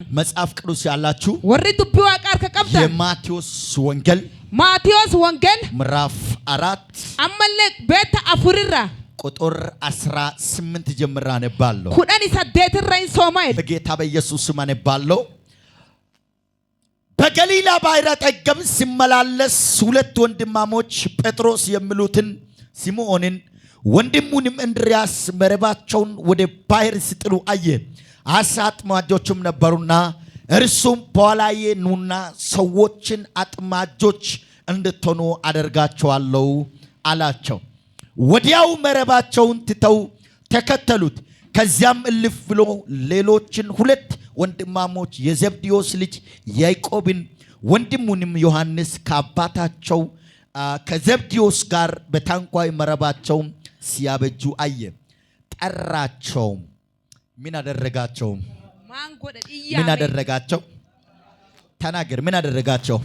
መጽሐፍ ቅዱስ ያላችሁ ወሪ ዱቢው አቃር ከቀብታ የማቴዎስ ወንጌል ምዕራፍ 4 አመለ ቤተ አፉሪራ ቁጥር 18 ጀምራ ነባለው ኩዳን ይሰደትራይን ሶማይ በጌታ በኢየሱስ ስም አነባለው። በገሊላ ባሕር አጠገብ ሲመላለስ ሁለት ወንድማሞች ጴጥሮስ የሚሉትን ሲሞንን ወንድሙንም እንድርያስ መረባቸውን ወደ ባሕር ሲጥሉ አየ። አሳ አጥማጆችም ነበሩና እርሱም በኋላዬ ኑና ሰዎችን አጥማጆች እንድትሆኑ አደርጋቸዋለሁ አላቸው። ወዲያው መረባቸውን ትተው ተከተሉት። ከዚያም እልፍ ብሎ ሌሎችን ሁለት ወንድማሞች የዘብዴዎስ ልጅ ያዕቆብን ወንድሙንም ዮሐንስ ከአባታቸው ከዘብዴዎስ ጋር በታንኳይ መረባቸው ሲያበጁ አየ። ጠራቸው። ምን አደረጋቸው? ምን አደረጋቸው? ተናገር። ምን አደረጋቸው?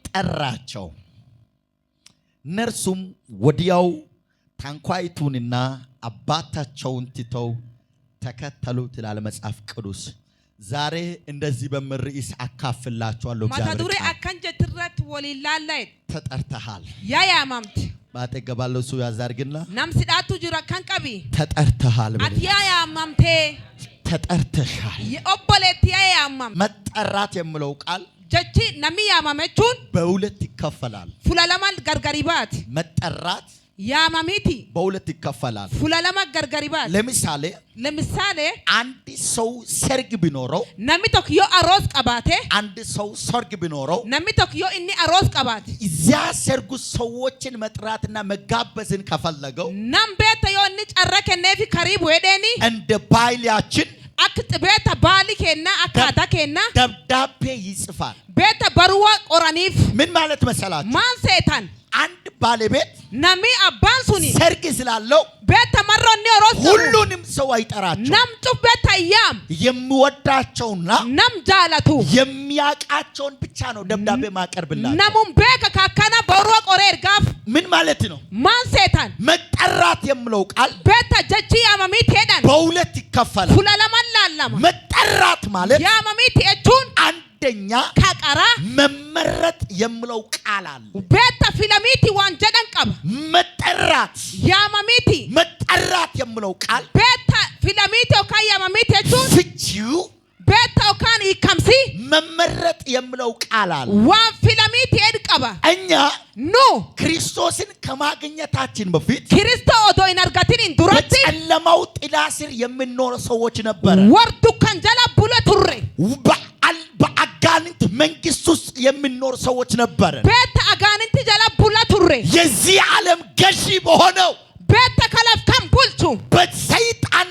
ጠራቸው። እነርሱም ወዲያው ታንኳይቱንና አባታቸውን ትተው ተከተሉት ይላል መጽሐፍ ቅዱስ። ዛሬ እንደዚህ በመርኢስ አካፍላችኋለሁ። ማታዱሪ አካንጀትረት ወሊላላይ ተጠርተሃል። ያያማምት ባጠገባለው ሰው ያዛርግና ናምስዳቱ ጅራ ካንቀቢ ተጠርተሃል። አትያያማምቴ ተጠርተሻል። የኦቦሌት ያያማም መጠራት የሚለው ቃል ጀቺ ነሚያማመቹን በሁለት ይከፈላል። ፉላላማል ገርገሪባት መጠራት ያማሚቲ በሁለት ይከፈላል። ፉላላማ ገርገሪባት ለምሳሌ አንድ ሰው ሰርግ ቢኖረው ነሚቶክ ዮ አሮስ ቀባቴ አንድ ሰው ሰርግ ቢኖረው ነሚቶክ ዮ እኒ አሮስ ቀባት እዚያ ሰርጉ ሰዎችን መጥራትና መጋበዝን ከፈለገው ነምቤተ ዮ እኒ ጨረከ ነፊ ከሪብ ወዴኒ እንደ ባይላችን አክት ቤተ ባሊኬና አካታኬና ደብዳቤ ይጽፋል። ቤተ በሩዋ ቆራኒፍ ምን ማለት መሰላችሁ? ማን ሰይጣን አንድ ባለቤት ነሚ አባንሱኒ ሰርግ ስላለው ቤተ መሮኒ ሮስ ሁሉንም ሰው አይጠራቸው። ነምጡ ቤተ ያም የሚወዳቸውና ነም ጃለቱ የሚያቃቸውን ብቻ ነው ደብዳቤ ማቀርብላቸው። ነሙም ቤከ ካካና በሩዋ ቆሬር ጋፍ ምን ማለት ነው? ማን ሰይጣን መጠራት የሚለው ቃል ቤተ ጀቺ ያማሚት ሄዳን በሁለት ይከፈላል። ፉላላማላላማ መጠራት ማለት ያማሚት እቹን አንደኛ ካቀራ መመረጥ የሚለው ቃል አለ። ቤተ ፊለሚቲ ዋንጀደን ቀባ መጠራት ያማሚቲ መጠራት የሚለው ቃል ቤተ ፊለሚቲ ኦካይ ያማሚቲ እቹን ፍቺው ቤተ ኦካን ይከምሲ መመረጥ የሚለው ቃል አለ። ዋን ፊለሚቲ እድቀባ እኛ ኑ ክርስቶስን ከማግኘታችን በፊት ክርስቶስ ኦዶ ኢነርጋቲን እንዱራቲ በጨለማው ጥላ ስር የምንኖር ሰዎች ነበር። ወርዱ ከንጀላ ቡለ ቱሬ በአጋንንት መንግስት ውስጥ የምንኖር ሰዎች ነበር። ቤተ አጋንንት ጀላ ቡለ ቱሬ የዚህ ዓለም ገዢ በሆነው ቤተ ከለፍ ከምቡልቹ በሰይጣን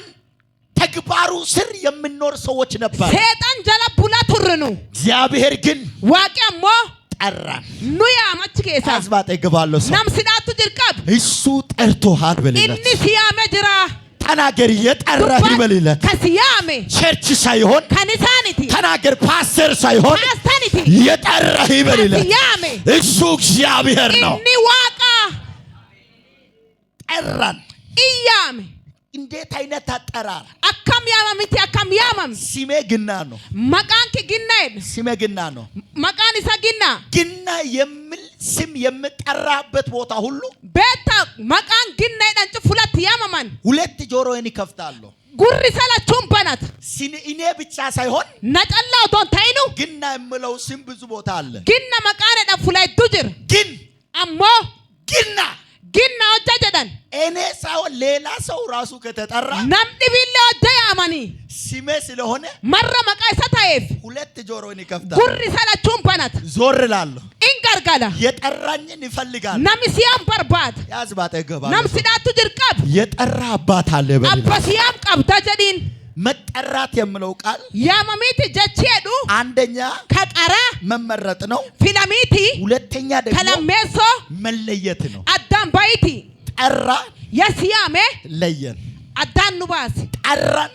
ተግባሩ ስር የምንኖር ሰዎች ነበር። ሰይጣን ጀላ ቡለ ቱርኑ እግዚአብሔር ግን ዋቂያሞ ጠራን። ኑያ ማችኬሳ አዝባጤ ገባለው ሰው ናምስዳቱ ጅርቀብ እሱ ጠርቶሃል በልለት እኒ ሲያመ ጅራ ተናገር። የጠራህ በልለት ከሲያሜ ቸርች ሳይሆን ከኒሳኒቲ ተናገር። ፓስተር ሳይሆን ፓስተኒቲ የጠራህ በልለት ከሲያሜ እሱ እግዚአብሔር ነው። እኒ ዋቃ ጠራን። ኢያሜ እንዴት አይነት አጠራር! አካም ያማሚቲ አካም ያማም ስሜ ግና ነው። መቃንክ ግናይን ስሜ ግና ነው። መቃን ይሰግና ግና የሚል ስም የምጠራበት ቦታ ሁሉ ቤታ መቃን ግናይን አንጭ ሁለት ያማማን ሁለት ጆሮዬን ይከፍታሉ። ጉሪ ሰላቹን በናት እኔ ብቻ ሳይሆን ነጠላው ዶን ታይኑ ግና የምለው ስም ብዙ ቦታ አለ። ግና መቃን ደፉላይ ዱጅር ግን አሞ ግና ወጀጀደን እኔ ሳይሆን ሌላ ሰው ራሱ ከተጠራ ነምድቢለ ወጀ ያማኒ ስሜ ስለሆነ መረ መቃይ ሰታይፍ ሁለት ጆሮዬን ይከፍታል። ጉሪ ሰላቹን በናት ዞር እላለሁ። እንገርጋላ የጠራኝን ይፈልጋል። ነምሲያም በርባት ያዝባጠ ገባ ነምስዳቱ ጅርቀብ የጠራ አባት አለ በል አባሲያም ቀብታ ጀዲን መጠራት የሚለው ቃል ያማሚቲ ጀቼዱ አንደኛ ከቀራ መመረጥ ነው። ፊለሚቲ ሁለተኛ ደግሞ ከለሜሶ መለየት ነው። አዳም ባይቲ ጠራ የሲያሜ ለየን። አዳን ኑባስ ጠራን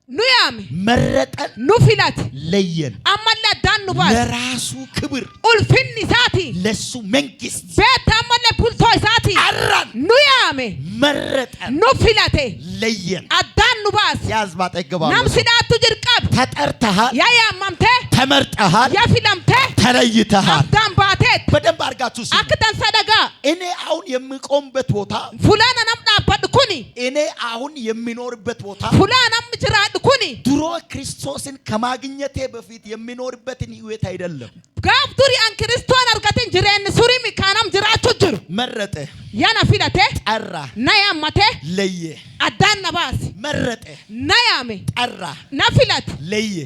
ኑያሜ መረጠን ኑፊላት ለየን። አማላ አዳን ኑባስ ለራሱ ክብር ኡልፊን ዛቲ ለሱ መንግስት ቤታመለ ቡልቶ ይሳቲ ጠራን ኑያሜ መረጠን ኑፊላቴ ለየን አዳኑ ባስ ያዝባ ጠግባው ናምሲዳቱ ጅርቀብ ተጠርተሃል ያያማምቴ ተመርጠሃል ያፊላምቴ ተለይተሃል አዳም ባቴት በደንብ አርጋችሁ ስሙ አክተን ሰደጋ እኔ አሁን የምቆምበት ቦታ ፉላና ናምጣበድ ኩኒ እኔ አሁን የሚኖርበት ቦታ ፉላናም ጅራድ ኩኒ ድሮ ክርስቶስን ከማግኘቴ በፊት የሚኖርበትን ህይወት አይደለም ጋፍ ዱሪ አን ክርስቶን አርጋተን ጅሬን ሱሪ ሚካናም ጅራቹ ጅሩ መረጠ ያና ፊላቴ ጠራ ናያማቴ ለየ አዳን ነባስ መረጠ ናያሜ ጠራ ናፊላት ለየ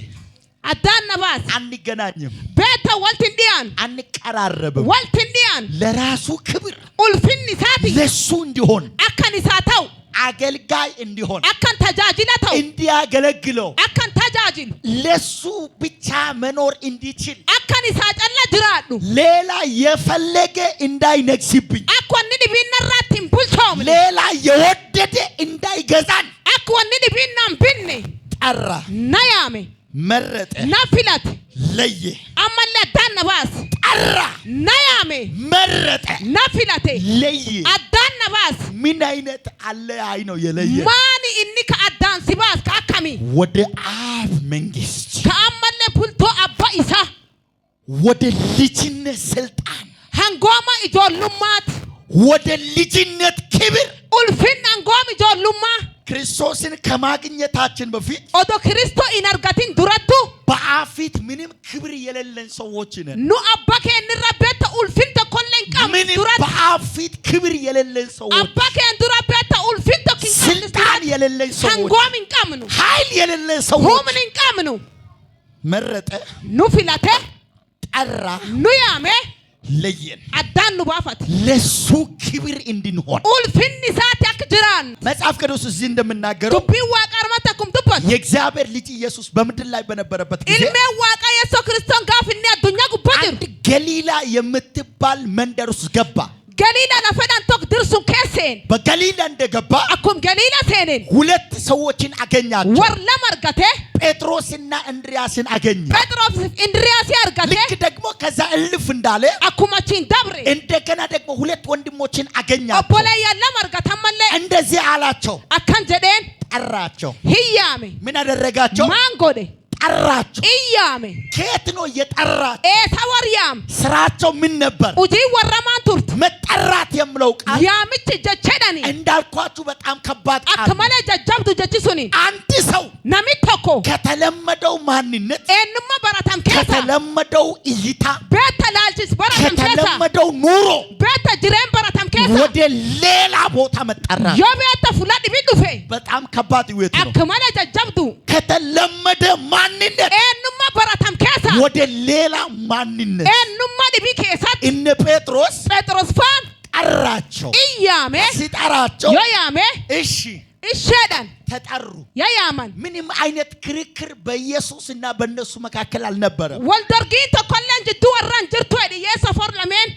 አዳን ነባስ አንገናኝም ቤተ ወልትንዲያን አንቀራረብም ወልትንዲያን ለራሱ ክብር ኡልፊን ሳቲ ለሱ እንዲሆን አካን ሳታው አገልጋይ እንዲሆን አካን ተጃጅለታው እንዲያገለግለው አካን ተጃጅል ለሱ ብቻ መኖር እንዲችል አካን ሳጨላ ጅራዱ ሌላ የፈለገ እንዳይነግስብኝ አኳን ዲቢነራቲን ቡልቶም ሌላ የወደደ እንዳይገዛን አኳን ዲቢናም ቢኒ ጠራ ናያሜ መረጠ ናፊላት ለየ አመለ አዳን ነባስ ጠራ ናያሜ መረጠ ናፊላቴ ለየ አዳን ነባስ ምን አይነት አለያይ ነው የለየ ማኒ እኒ ከአዳን ሲባስ ከአካሚ ወደ አብ መንግስት ከአመለ ቡልቶ አባ ኢሳ ወደ ልጅነት ስልጣን ሃንጎማ ኢጆሉማት ወደ ልጅነት ክብር ኡልፊን አንጎም ኢጆሉማ ክርስቶስን ከማግኘታችን በፊት ኦዶ ክርስቶ ኢነርጋቲን ዱረቱ በአፊት ምንም ክብር የሌለን ሰዎች ነን ኑ አባከ እንረበተ ኡልፊን ተኮለን ቀም ምንም ዱረት በአፊት ክብር የሌለን ሰዎች አባከ እንዱረበተ ኡልፊን ተኪን ስልጣን የሌለን ሰዎች ሃንጎም እንቀምኑ ኃይል የሌለን ሰዎች ሁምን እንቀምኑ መረጠ ኑ ፊላቴ ጠራ ኑ ያሜ ለየን አዳኑ ባፋት ለሱ ክብር እንድንሆን ኡልፊን ሳት ያክጅራን መጽሐፍ ቅዱስ እዚህ እንደምናገረው ዱቢ ዋቀርመተኩም ዱበት የእግዚአብሔር ልጅ ኢየሱስ በምድር ላይ በነበረበት ጊዜ ኢልሜ ዋቃ ኢየሱስ ክርስቶስ ጋፍኒ አዱኛ ጉባጅር አንድ ገሊላ የምትባል መንደር ውስጥ ገባ ገሊላ ለፈዳን ቶክ ድርሱን ከሴን በገሊላ እንደገባ አኩም ገሊላ ሴኔን ሁለት ሰዎችን አገኛቸው ወር ለመርገቴ ጴጥሮስና እንድሪያስን አገኘ ጴጥሮስ እንድሪያስ ያርገቴ ልክ ደግሞ ከዛ እልፍ እንዳለ አኩማቺን ደብሬ እንደገና ደግሞ ሁለት ወንድሞችን አገኛቸው ኦቦላ ያለ መርገታ መለ እንደዚህ አላቸው አካን ጀዴን ጠራቸው ህያሜ ምን አደረጋቸው ማንጎዴ ጠራቸው ኢያሜ ከየት ነው የጠራቸው ኤታወርያም ስራቸው ምን ነበር ኡጂ ወረማን ቱርት መጠራት የምለው ቃል ያምች ጀቸዳኒ እንዳልኳችሁ በጣም ከባድ ቃል አከመለ ጀጀብቱ ጀችሱኒ አንድ ሰው ነሚቶኮ ከተለመደው ማንነት ኤንማ በራታም ከሳ ከተለመደው እይታ ቤተ ላልችስ በራታም ከሳ ከተለመደው ኑሮ ቤተ ጅሬን በራታም ከሳ ወደ ሌላ ቦታ መጠራት የቤተ ፉላድ ቢዱፌ በጣም ከባድ ህይወት ነው አከመለ ጀጀብቱ ከተለመደ ማንነት ኤንማ በራታም ከሳ ወደ ሌላ ማንነት ኤንማ ዲቢ ከሳት እነ ጴጥሮስ ፋን ጠራቸው ኢያሜ ሲጠራቸው ያያሜ እሺ እሸዳን ተጠሩ ያያማን ምንም አይነት ክርክር በኢየሱስና በእነሱ መካከል አልነበረም ወልደርጊን ተኮለን ጅቱ ወራን ጅርቱ አይደ የሰፈር ለምን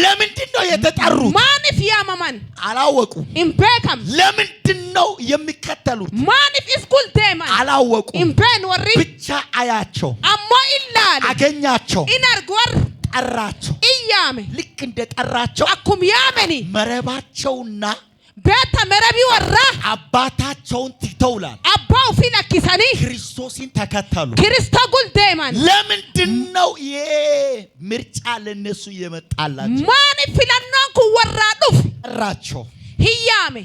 ለምንድን ነው የተጠሩት ማንፍ ያማማን አላወቁ ኢምቤከም ለምንድን ነው የሚከተሉት ማንፍ ስኩል ዴማን አላወቁ ኢምቤን ወሪ ብቻ አያቸው አሞ ኢላል አገኛቸው ኢነርጎር ጠራቸው ኢያሜ ልክ እንደ ጠራቸው አኩም ያመኒ መረባቸውና ቤተ መረቢ ወራ አባታቸውን ትተውላል አባው ፊለኪሰኒ ክርስቶስን ተከተሉ ክርስቶ ጉል ዴማን ለምንድን ነው ምርጫ ለነሱ የመጣላቸው ማንፍ ፊለናን ኩወራ ዱፍ ጠራቸው ህያሜ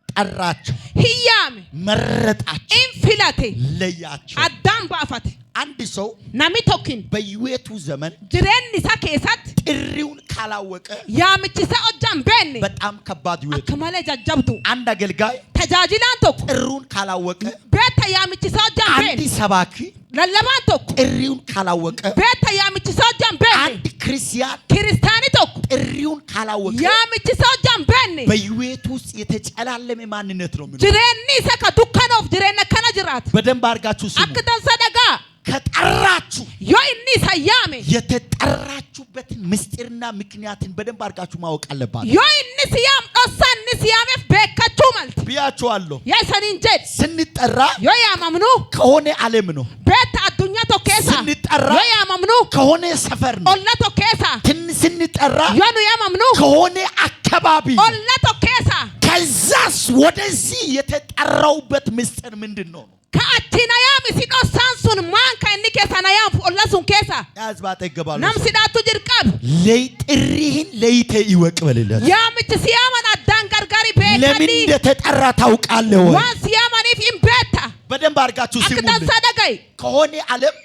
ጠራቸው ህያሜ መረጣቸው ኢንፊላቴ ለያቸው አዳም ባፋቴ አንድ ሰው ናሚቶኪን በህይወቱ ዘመን ጅሬን ኒሳ ከሳት ጥሪውን ካላወቀ ያምችሳ ኦጃም ቤን በጣም ከባድ ህይወት አከመለ ጀጀብቱ አንድ አገልጋይ ተጃጅላን ቶኩ ጥሩን ካላወቀ ቤተ ያምችሳ ኦጃም ቤን አንድ ሰባኪ ለለባን ቶኩ ጥሪውን ካላወቀ ቤተ ያምችሳ ኦጃም ቤን አንድ ክርስቲያን ክርስቲያኒ ቶኩ ጥሪውን ካላወቀ ያምችሳ ኦጃም ቤን በህይወቱ ውስጥ የተጨላለመ ማንነት ነው የሚኖረው ጅሬን ኒሳ ከዱካኖፍ ጅሬን ከነ ጅራት በደንብ አድርጋችሁ ስሙ አክተን ሰደጋ ከጠራችሁ ዮይኒ ሰያሜ የተጠራችሁበትን ምስጢርና ምክንያትን በደንብ አድርጋችሁ ማወቅ አለባችሁ ዮይኒ ሲያም ዶሳኒ ሲያሜ በከቹ መልት ብያችኋለሁ የሰኒንጀድ ስንጠራ ዮያማምኑ ከሆነ ዓለም ነው ቤት አዱኛ ቶኬሳ ስንጠራ ዮያማምኑ ከሆነ ሰፈር ነው ኦላ ቶኬሳ ስንጠራ ስንጠራ yoonu yaamamnu ከሆነ አካባቢ olla tokkeessa ከዛስ ወደዚህ የተጠራውበት ምስጢር ምንድነው? ከአቺና ያም ሲዶሳን ሱን ማን ከእኒ ከሳና ያም olla sun keessa ያዝባተ ይገባሉ nam sidaatu jirqab ለጥሪህን ለይተ ይወቅ በልለት yaamichi siyaman addaan gargari ለምን beekani እንደተጠራ ታውቃለህ ወይ? waan siyamaniif hin beekta በደንብ አድርጋችሁ akka ሲሙልኝ dansaa dhaga'i ከሆነ ዓለም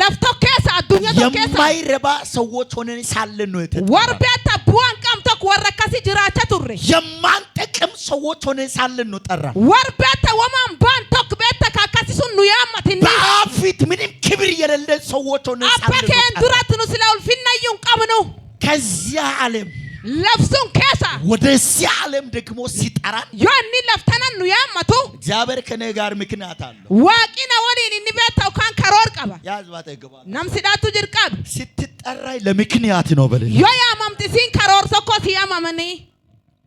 lafto keessa addunyaa tokko keessa የማይረባ ሰዎች ሆነን ሳለን ነው የተጠራ warbeetta bu'aan qabtok warra akkasii jiraacha turre የማንጠቅም ሰዎች ሆነን ሳለን ነው ጠራ warbeetta wamaan baan tokko beetta ka akkasii sun nu yaammatin በፊት ምንም ክብር የሌለን ሰዎች ሆነን abba ሳለን keen ነው ጠራ duratti nu sila ulfinnayyuun qabnu ከዚያ ዓለም lafsun keessa ወደዚያ ዓለም ደግሞ ሲጠራን yoo inni laftanan nu yaammatu እግዚአብሔር ከኔ ጋር ምክንያት አለው waaqina waliin inni beektaw kan karoor qaba ያዝባተ ይገባሉ nam sidaatu jirqab ስትጠራይ ለምክንያት ነው በልልኝ yoo yaamamti siin karoor tokko si yaamamanii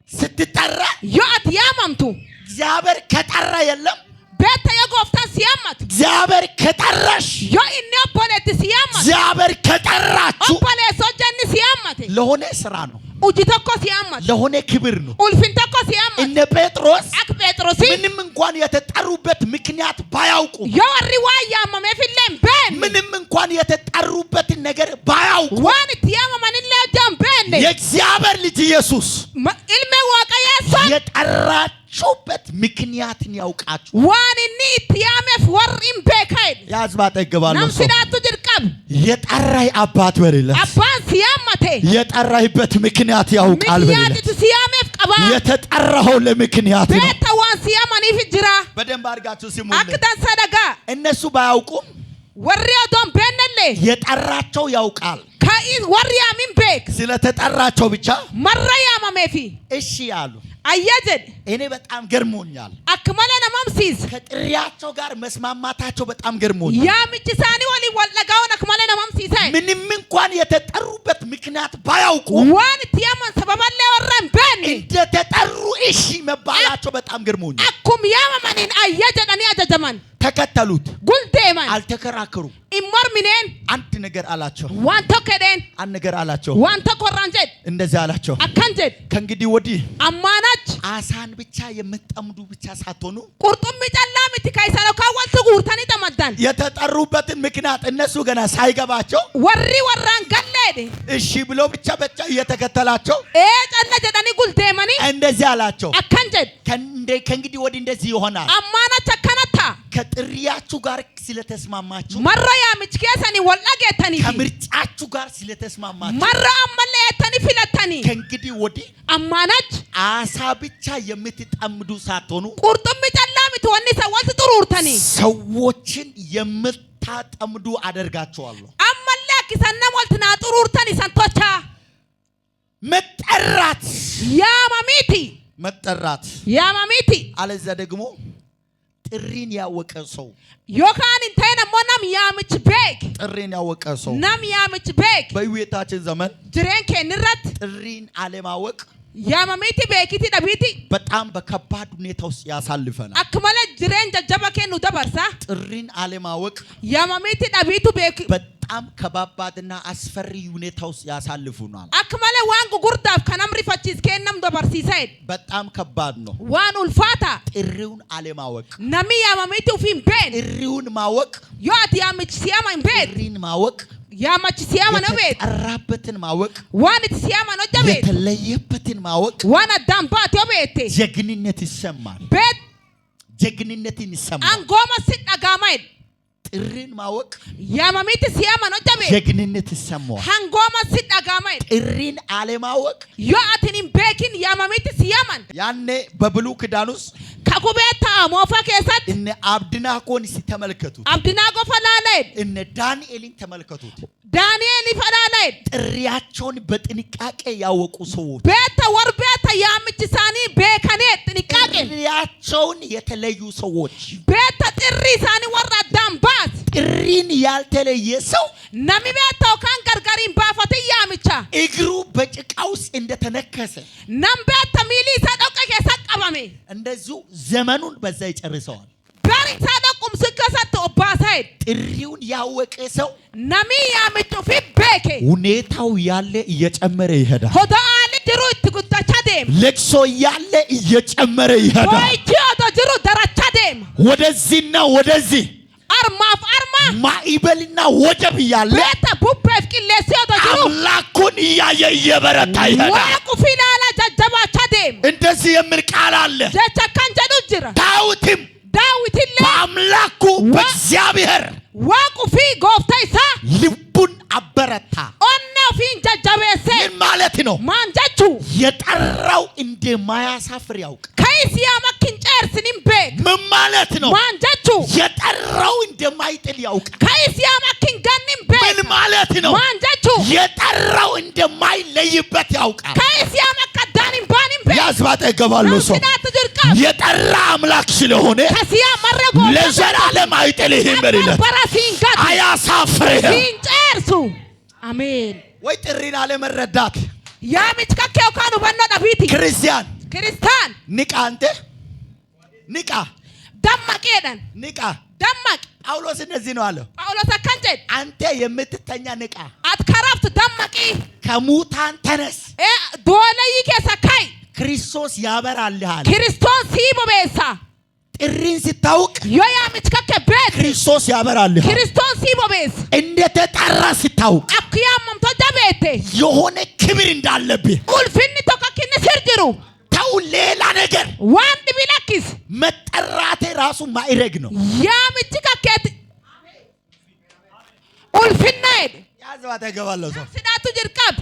ስትጠራ yoo ati yaamamtu እግዚአብሔር ከጠራ የለም beetta yoo gooftaan si yaammatu እግዚአብሔር ከጠራሽ yoo inni obboleetti si yaammatu እግዚአብሔር ከጠራችሁ obboleessa hojjanni si yaammate ለሆነ ስራ ነው hojii tokko si yaammatu ለሆነ ክብር ነው ulfin tokko si yaammatu እነ ጴጥሮስ akka Phexrosi ምንም እንኳን የተጠሩበት ምክንያት ባያውቁ yoo warri waan yaamameef illee hin beekne ምንም እንኳን የተጠሩበትን ነገር ባያውቁ waan itti yaamaman illee hojjaa hin beekne የእግዚአብሔር ልጅ ኢየሱስ ilmi waaqa yeessoon የጠራችሁበት ምክንያትን ያውቃችሁ waan inni itti yaameef warri hin beekain ያዝባተ ይገባሉ nam sidaatu jirqab የጠራይ አባት በሌለ abbaan si yaammate የጠራይበት ምክንያት ያውቃል በሌለ miknyaatitu si yaameef qabaa የተጠራው ለምክንያት ነው beetta waan si yaamaniif jira በደንብ አድርጋችሁ ሲሙ akka dansa dhagaa እነሱ ባያውቁም warri odoon beennallee የጠራቸው ያውቃል warri yaamin beek ስለተጠራቸው ብቻ marra yaamameefi እሺ አሉ ayya jedhe እኔ በጣም ገርሞኛል akka mala namamsiisa ከጥሪያቸው ጋር መስማማታቸው በጣም ገርሞኛል yaamichi isaanii waliin wal dhagaa'uun akka mala namamsiisa ምንም እንኳን የተጠሩበት ምክንያት ባያውቁ waan itti yaaman sababallee warra hin beekne እንደተጠሩ እሺ መባላቸው በጣም ገርሞኛል akkum yaamamaniin ayya jedhanii ajajaman ተከተሉት guldeeman አልተከራከሩ hin mormineen አንድ ነገር አላቸው waan tokko jedheen አንድ ነገር አላቸው waan tokko irraan jedhe እንደዚህ አላቸው akkan jedhe ከእንግዲህ ወዲህ ammaanach አሳን ብቻ የምትጠምዱ ብቻ ሳትሆኑ qurxummii callaa miti kaysan yookaan walitti guurtanii xamaddan የተጠሩበትን ምክንያት እነሱ ገና ሳይገባቸው warri warraan galleedhe እሺ ብሎ ብቻ እየተከተላቸው calla jedhanii guldeemanii እንደዚህ አላቸው akkan jedhe ከእንግዲህ ወዲህ እንደዚህ ይሆናል ammaanach akkanattaa ከጥሪያችሁ ጋር ስለተስማማችሁ marra yaamichi keessanii wal dhageettanii ከምርጫችሁ ጋር ስለተስማማችሁ marra ammallee yettanii filattanii ከእንግዲህ ወዲህ ammaanach አሳ ብቻ የምትጠምዱ ሳትሆኑ qurxummii callaa miti wanni isa walitti xuruurtanii ሰዎችን የምታጠምዱ አደርጋቸዋለሁ ammallee akkisan nama walitti naa xuruurtanii san tochaa መጠራት yaamamiiti መጠራት yaamamiiti አለዚያ ደግሞ ጥሪን ያወቀ ሰው yookaan hin ta'in ammoo nam yaamichi beek ጥሪን ያወቀ ሰው nam yaamichi beek በህይወታችን ዘመን jireen keenya irratti ጥሪን አለማወቅ yaamamiiti beekiti dhabiiti በጣም በከባድ ሁኔታ ውስጥ ያሳልፈናል akka malee jireen jajjaba kennu dabarsa ጥሪን አለማወቅ yaamamiiti dhabiitu beek በጣም ከባባድና አስፈሪ ሁኔታ ውስጥ ያሳልፉናል akka malee waan gugurdaaf kan namni rifachiis kennam dabarsiisa በጣም ከባድ ነው waan ulfaata ጥሪውን አለማወቅ namni yaamamiiti uf hin beekne ጥሪውን ማወቅ yoo ati yaamichi siyaama hin beekne ጥሪን ማወቅ yaamachi siyaama na beekne የተጠራበትን ማወቅ waan itti siyaaman hojja beekne የተለየበትን ማወቅ waan addaan baate yoo beekte ጀግንነት ይሰማል beet ጀግንነትን ይሰማል angooma si dhagaama jedhe ጥሪን ማወቅ yaamamiiti siyaaman hojja beekne ጀግንነት ይሰማል hangooma si dhagaama jedhe ጥሪን አለማወቅ yoo atin hin beekin yaamamiiti siyaaman ያኔ በብሉይ ኪዳን ውስጥ kakubee ta'a moofa keessatti እነ አብድናጎን ሲተመለከቱት abdinaa gofa laala jedhe እነ ዳንኤልን ተመልከቱት daani'eel ifa laala jedhe ጥሪያቸውን በጥንቃቄ ያወቁ ሰዎች beetta war beetta yaamichi isaanii beekanii xiniqqaaqeen ጥሪያቸውን የተለዩ ሰዎች beetta xirri isaanii warra addaan baase ጥሪን ያልተለየ ሰው nami beetta yookaan gargariin baafatee yaamicha እግሩ በጭቃ ውስጥ እንደተነከሰ nam beetta miilii isaa dhoqa keessa qabame እንደዚሁ ዘመኑን በዛ ይጨርሰዋል bari isaa dhoqqumsi ከሰጥ ኦባሳይ ጥሪውን ያወቀ ሰው ነሚ ያምጡ ፊቤኬ ሁኔታው ያለ እየጨመረ ይሄዳል። ሆዳል ድሩ ትጉዳቻ ደም ለቅሶ ያለ እየጨመረ ይሄዳል። ወይጂዮ ድሩ ደራቻ ደም ወደዚህና ወደዚህ አርማፍ አርማ ማዕበልና ወጀብ ያለ ቤተ ቡብፍ ቅሌሲዮ ድሩ አምላኩን እያየ እየበረታ ይሄዳል። ዋቁ ፊላላ ጀጀባቻ ደም እንደዚህ የሚል ቃል አለ። ጀቸካን ጀዱ ጅራ ዳዊትም ዳዊት በአምላኩ በእግዚአብሔር ዋቁ ፊ ጎፍታይሳ ልቡን አበረታ። ኦናው ፊን ጀጀበሰ ምን ማለት ነው? ማንጀቹ የጠራው እንደማያሳፍር ያውቅ። ከይሲያ መኪን ጨርስንም ቤት ምን ማለት ነው? ማንጀቹ የጠራው እንደማይጥል ያውቅ። ከይሲያ መኪን ገንም ቤት ምን ማለት ነው? ማንጀቹ የጠራው እንደማይለይበት ያውቃል። ከይሲያ መከዳንም ባንም ቤት ያዝባጠ ገባለው ሰው የጠራ አምላክ ስለሆነ ከሲያ መረጎ ለዘላለም አይጥልህም። በሌላ አያሳፍርህም። ሲንጨርሱ አሜን። ወይ ጥሪን አለመረዳት ያምጭ ከከው ካኑ በነዳ ፊቲ ክርስቲያን ንቃ፣ አንተ ንቃ፣ ደማቄደን ንቃ፣ ደማቅ ጳውሎስ እንደዚህ ነው አለው። ጳውሎስ ከንጨት አንተ የምትተኛ ንቃ፣ አትከራፍት ደማቂ ከሙታን ተነስ፣ ዶለይ ከሰካይ ክርስቶስ ያበራልሃል። ክርስቶስ ሲቦቤሳ ጥሪን ስታውቅ ያምጭ ከከበት ክርስቶስ ያበራልሃል። ክርስቶስ ሲቦቤስ እንደተጠራ ስታውቅ አክያምም ተደበቴ የሆነ ክብር እንዳለብህ ቁልፍን ተከክነ ሲርጅሩ ተው ሌላ ነገር ዋንድ ቢላክስ መጠራቴ ራሱ ማይረግ ነው። ያምጭ ከከት ቁልፍናይድ ያዘዋ ተገባለው ሰው ስዳቱ ጅርቀብ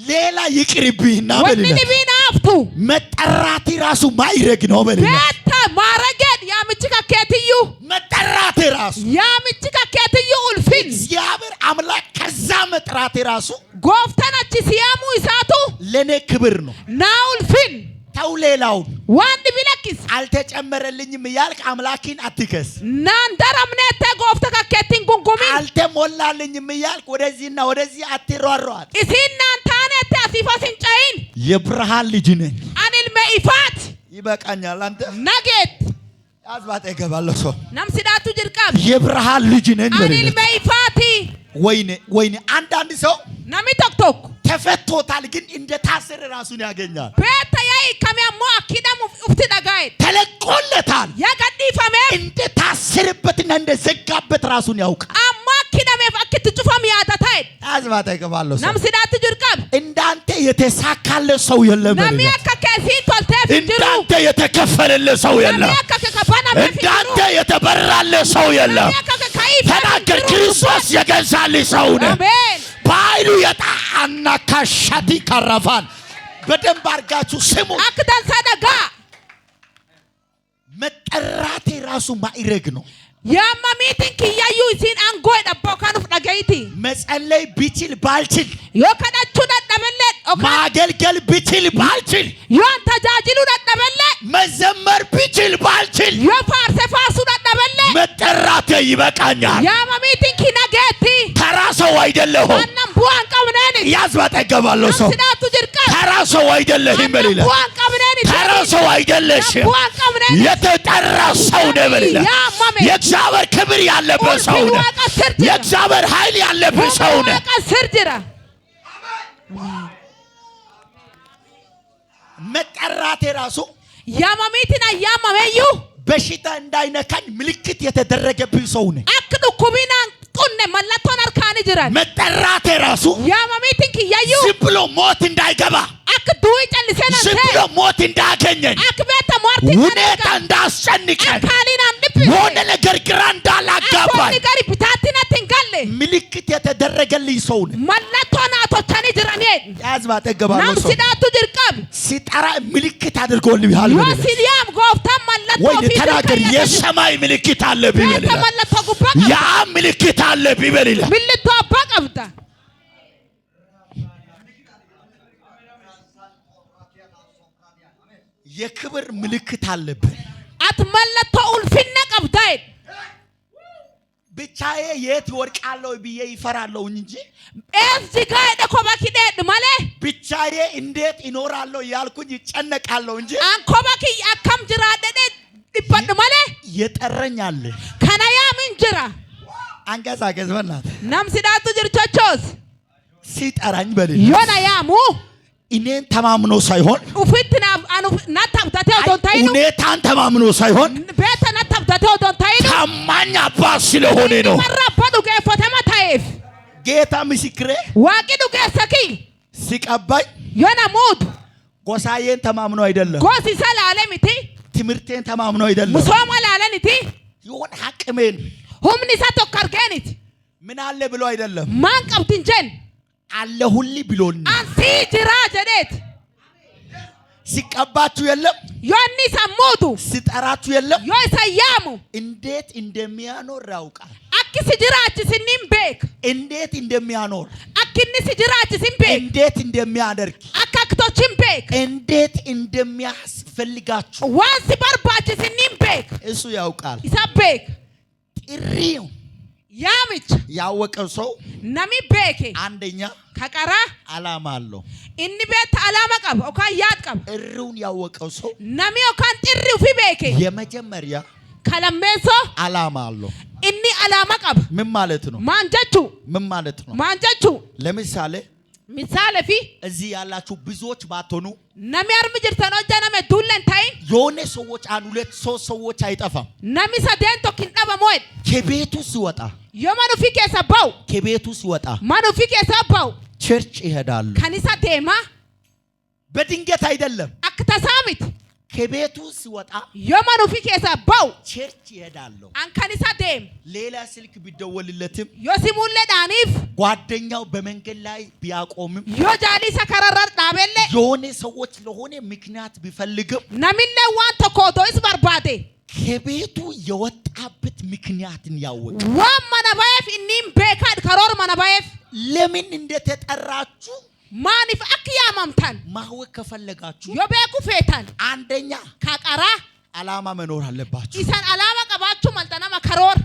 ሌላ ይቅርብህና በልና ወንድቢና አፍቱ መጠራቴ ራሱ ማይረግ ነው። በልና ቤታ ማረገድ ያምጭ ከከትዩ መጠራቴ ራሱ ያምጭ ከከትዩ ኡልፊን እግዚአብሔር አምላክ ከዛ መጥራቴ ራሱ ጎፍተናች ሲያሙ ይሳቱ ለኔ ክብር ነው። ናኡልፊን ተው ሌላው ዋንድ ቢለክስ አልተጨመረልኝም እያልክ አምላኪን አትከስ። ናንደረምነተ ጎፍተ ከከቲን ጉንጉሚ አልተሞላልኝም እያልክ ወደዚህና ወደዚህ አትሯሯጥ። ኢሲናንታነተ አሲፋሲን ጫይን የብርሃን ልጅ ነኝ አኒል መኢፋት ይበቃኛል። አንተ ነጌት ያዝባጠ ይገባለሁ ሰው ነምስዳቱ ጅርቀብ የብርሃን ልጅ ነኝ አኒል መኢፋቲ ወይኔ አንዳንድ ሰው ነሚ ቶክቶክ ተፈቶታል፣ ግን እንደታሰረ ራሱን ያገኛል። ቤታዬ ከሚያሞ አኪዳሙ ኡፍቲ ዳጋይ ተለቆለታል። ያገዲፈመ እንደታሰረበትና እንደዘጋበት ራሱን ያውቃል። አማ አኪዳሜ ፈክት ጩፋም ያዳታይ አዝባታ ይገባለሁ ሰው ነምስዳቱ ጅርቀብ እንዳንተ የተሳካለ ሰው የለም። ነሚያ ከከሲ ቶልተፍ ጅሩ እንዳንተ የተከፈለለ ሰው የለም። እንዳንተ የተበራለ ሰው የለም። ተናገር። ክርስቶስ የገዛልህ ሰው ነው። አሜን። በኃይሉ የጣና ካሻቲ ካራፋን በደንብ አድርጋችሁ ስሙ። አክዳን ሳደጋ መጠራቴ ራሱ ማይረግ ነው። ያማሚትን ክያዩ ሲን አንጎ ደባው ካኑ ዳጋይቲ መጸለይ ቢችል ባልችል ዮከዳቹ ደደበለት ማገልገል ቢችል ባልችል ዮን ተጃጅሉ ደደበለ መዘመር ቢችል ባልችል ዮፋርሰ ፋርሱ ደደበለ መጠራቴ ይበቃኛል። ያማሚትን ኪናገቲ ተራ ሰው አይደለሁም። አናም ቡአን ቀብነኒ ያዝባጠ ይገባለሁ ሰው ስዳቱ ጅርቀ ተራ ሰው አይደለህም። በሌላ ቡአን ቀብነኒ ተራ ሰው አይደለሽም። ቡአን ቀብነኒ የተጠራ ሰው ነው። በሌላ የእግዚአብሔር ክብር ያለበት ሰው ነው። የእግዚአብሔር ኃይል ያለበት ሰው ነው። ስርጅራ መጠራቴ ራሱ ያማሚትና ያማመዩ በሽታ እንዳይነካኝ ምልክት የተደረገብኝ ሰው ነኝ። አክዱ ኩቢና ቁነ መላቶን አርካኒ ጅራን መጠራቴ ራሱ ያማሚትን ክያዩ ዝም ብሎ ሞት እንዳይገባ አክዱ ይጨልሰና ዝም ብሎ ሞት እንዳገኘኝ አክበተ ሞርት ሁኔታ እንዳስጨንቀኝ አካሊና አንድብ የሆነ ነገር ግራ እንዳላጋባኝ ጋሪ ቢታቲና ትንጋለ ምልክት የተደረገልኝ ሰው ነኝ። መላቶን አቶቻኒ ጅራኔ ያዝባ ተገባለው ሰው ናምሲዳቱ ጅርቀብ ሲጠራ ምልክት አድርጎልኛል። ወሲሊያም ጎፍታ መላቶ ወይ ተናገር። የሰማይ ምልክት አለ ቢበል ተመለቶ ጉባ ያ ምልክት አለ ቢበል ምልቶ አባቀብታ የክብር ምልክት አለብን። አትመለቶ ኡልፊነ ቀብታይ ብቻዬ የት ወርቃለሁ ብዬ ይፈራለሁ እንጂ እዚህ ጋር ደኮባኪደ ማለ ብቻዬ እንዴት ይኖራለሁ ያልኩኝ ይጨነቃለሁ እንጂ አንኮባኪ አካም ጅራደደ dhibbadhu malee የጠረኛል kanayaam hin jira አንቀሳቀስ በእናትህ namsi dhaatu jirchochoos ሲጠራኝ በልል yoona yaamu እኔን ተማምኖ ሳይሆን ufitti natti abdatee odoo hin ta'inu ሁኔታን ተማምኖ ሳይሆን beeta natti abdatee odoo hin ta'inu ታማኝ አባት ስለሆነ ነው warra abbaa dhugeeffatama ta'eef ጌታ ምስክሬ waaqi dhugeessa kii ሲቀባኝ yoona muudu ጎሳዬን ተማምኖ አይደለም gosi isa laale miti ትምህርቴን ተማምኖ አይደለም musooma laaleniti ይሁን ሐቅሜን humni isa tokko argeeniti ምን አለ ብሎ አይደለም maan qabdin jen አለሁልኝ ብሎኝ ansii jiraa jedheet ሲቀባችሁ የለም yoo inni isa muudu ሲጠራችሁ የለም yoo isa yaamu እንዴት እንደሚያኖር ያውቃል akki si jiraachisin hin beeka እንዴት እንደሚያኖር akki inni si jiraachisin beeka እንዴት እንደሚያደርግ akka aktochi hin beeka እንዴት እንደሚያስፈልጋችሁ waan si barbaachisin hin beeka እሱ ያውቃል isa beeka ጥሪው yaamicha ያወቀው ሰው nami beeke አንደኛ ka qaraa ዓላማ አለው inni beetta alaama qaba yookaan yaad qaba ጥሪውን ያወቀው ሰው nami yookaan xirri ufi beeke የመጀመሪያ ka lammeessoo ዓላማ አለው inni alaama qaba ምን ማለት ነው maan jechuu ምን ማለት ነው maan jechuu ለምሳሌ misaale fi እዚህ ያላችሁ ብዙዎች ባትሆኑ nami harmi jirtan hojjaname duulleen ta'in የሆነ ሰዎች አንድ ሁለት ሶስት ሰዎች አይጠፋም nami sadeen tokko hin dhabamu jedhe ከቤቱ ሲወጣ yoo man ufii keessa bahu ከቤቱ ሲወጣ man ufii keessa bahu ቸርች ይሄዳሉ kan isa deemaa በድንገት አይደለም akka tasaa miti ከቤቱ ሲወጣ yoo man ufii keessa bahu ቸርች ይሄዳሉ an kan isa deemu ሌላ ስልክ ቢደወልለትም yoo simuulleedhaaniif ጓደኛው በመንገድ ላይ ቢያቆምም yoo jaalii isa kararra dhaabellee የሆነ ሰዎች ለሆነ ምክንያት ቢፈልግም namillee waan tokko otoo is barbaade ከቤቱ የወጣበት ምክንያትን ያወቀ waan mana baheef inni hin beekaa karoora mana baheef ለምን እንደተጠራችሁ maaniif akka yaamamtan ማወቅ ከፈለጋችሁ yoo beeku feetan አንደኛ ka qaraa ዓላማ መኖር አለባችሁ isan alaama qabaachuu malta nama karoora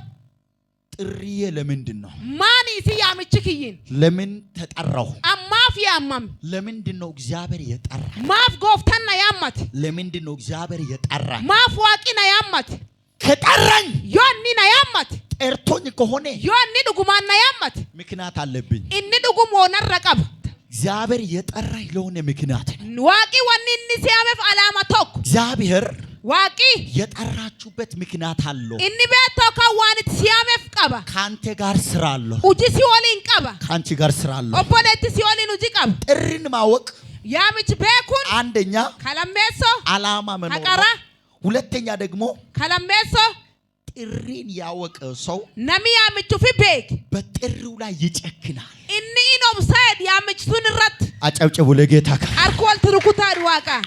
ጥሪዬ ለምንድን ነው maani isi yaamichi kiyyin ለምን ተጠራሁ ammaaf yaammame ለምንድን ነው እግዚአብሔር የጠራ maaf gooftan na yaammate ለምንድን ነው እግዚአብሔር የጠራ maaf waaqi na yaammate ከጠራኝ yoo inni na yaammate ጠርቶኝ ከሆነ yoo inni dhugumaan na yaammate ምክንያት አለብኝ inni dhugumoo narra qaba እግዚአብሔር የጠራኝ ለሆነ ምክንያት waaqi wanni inni si yaameef alaama tokko እግዚአብሔር waaqi የጠራችሁበት ምክንያት አለው inni beektoo kan waan itti si yaameef qaba ካንተ ጋር ስራ አለው hojii si waliin qaba ካንቺ ጋር ስራ አለው obboleetti si waliin hojii qaba ጥሪን ማወቅ yaamichi beekuun አንደኛ kalammeessoo ዓላማ መኖር ነው haqara ሁለተኛ ደግሞ kalammeessoo ጥሪን ያወቀ ሰው nami yaamichuufi beeke በጥሪው ላይ ይጨክናል inni in obsaed yaamichituun irratti አጨብጭቡ ለጌታ harka walitti rukutaadhu waaqa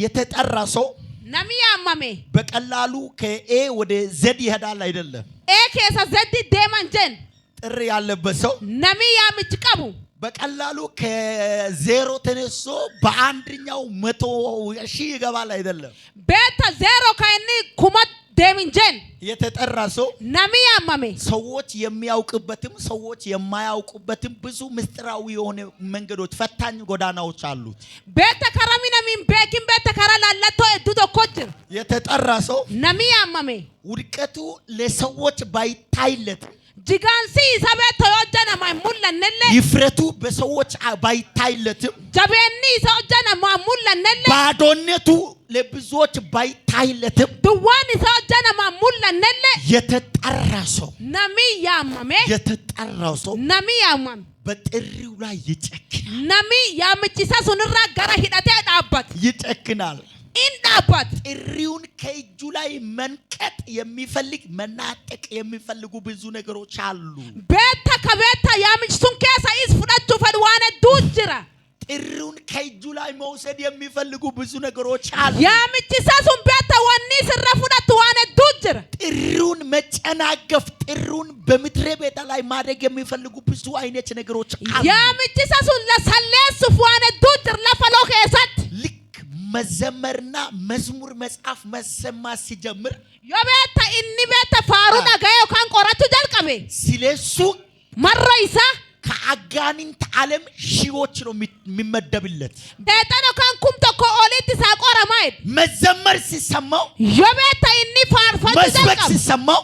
የተጠራ ሰው nami yaamame በቀላሉ ከኤ ወደ ዘድ ይሄዳል አይደለም ee keessa zeddi deeman jen ጥሪ ያለበት ሰው nami yaamichi qabu በቀላሉ ከዜሮ ተነስቶ በአንደኛው 100,000 ይገባል አይደለም beeta zeero kan inni kuma deemin jen የተጠራ ሰው nami yaamame ሰዎች የሚያውቁበትም ሰዎች የማያውቁበትም ብዙ ምስጢራዊ የሆነ መንገዶች ፈታኝ ጎዳናዎች አሉት beeta karaa mi nami hin beekin beeta karaa laallattoo hedduu tokko jira የተጠራ ሰው nami yaamame ውድቀቱ ለሰዎች ባይታይለት jigaansi isa beeta yoo hojjanama hin mul'annellee ይፍረቱ በሰዎች ባይታይለትም jabeenni isa hojjanama hin mul'annellee ባዶነቱ ለብዙዎች ባይታይለትም duwwaan isa hojjanama hin mul'annellee የተጠራ ሰው nami yaamame የተጠራው ሰው nami yaamame በጥሪው ላይ ይጨክናል nami yaamichisa sunirraa gara hidhatee dhaabbate ይጨክናል in dhaabbate ጥሪውን ከእጁ ላይ መንቀጥ የሚፈልግ መናጠቅ የሚፈልጉ ብዙ ነገሮች አሉ beeta ka beeta yaamichisuun keessa is fudhachuu fedhu waan hedduu jira ጥሪውን ከእጁ ላይ መውሰድ የሚፈልጉ ብዙ ነገሮች አሉ yaamichisa sun beeta wanni sirra fudhatu waan hedduu jira ጥሪውን መጨናገፍ ጥሪውን በምድረ በዳ ላይ ማድረግ የሚፈልጉ ብዙ አይነት ነገሮች አሉ yaamichisa sun lasalleessuuf waan hedduu jira lafa loo keessatti ልክ መዘመርና መዝሙር መጽሐፍ መሰማት ሲጀምር yoo beeta inni beeta faaruu dhaga'ee yookaan qorachuu jalqabe ስለሱ marra isaa በአጋንንት ዓለም ሺዎች ነው የሚመደብለት ሴጣን ካንኩም ተኮ ኦሊት ሳቆራ ማይድ መዘመር ሲሰማው ዮቤታ ኢኒ ፋርፋት መስበክ ሲሰማው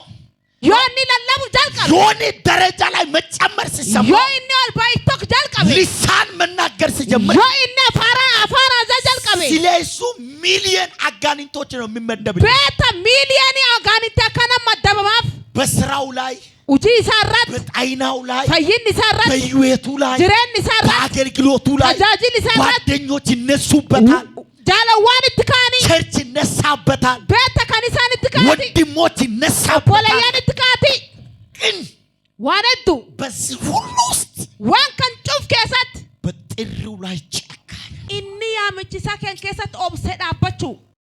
ዮኒ ለለቡ ጃልቀብ ዮኒ ደረጃ ላይ መጨመር ሲሰማው ዮኒ አልባይቶክ ጃልቀብ ሊሳን መናገር ሲጀምር ዮኒ አፋራ ጃልቀብ ስለሱ ሚሊዮን አጋንንቶች ነው የሚመደብለት ቤታ ሚሊዮን አጋንንት ከነማ ደበማፍ በስራው ላይ ውጪ ይሰራል በጣይናው ላይ ፈይን ይሰራል በህይወቱ ላይ ጅሬን ይሰራል በአገልግሎቱ ላይ አጃጅል ይሰራል ጓደኞች ይነሱበታል ጃለዋን ትካኒ ቸርች ይነሳበታል ቤተ ከኒሳን ትካኒ ወንድሞች ይነሳበታል ወለያን ትካቲ ግን ዋነቱ በዚህ ሁሉ ውስጥ ዋን ከን ጩፍ ከሰት በጥሪው ላይ ጨካኝ ኢኒ ያምቺሳ ከን ከሰት ኦብሰዳ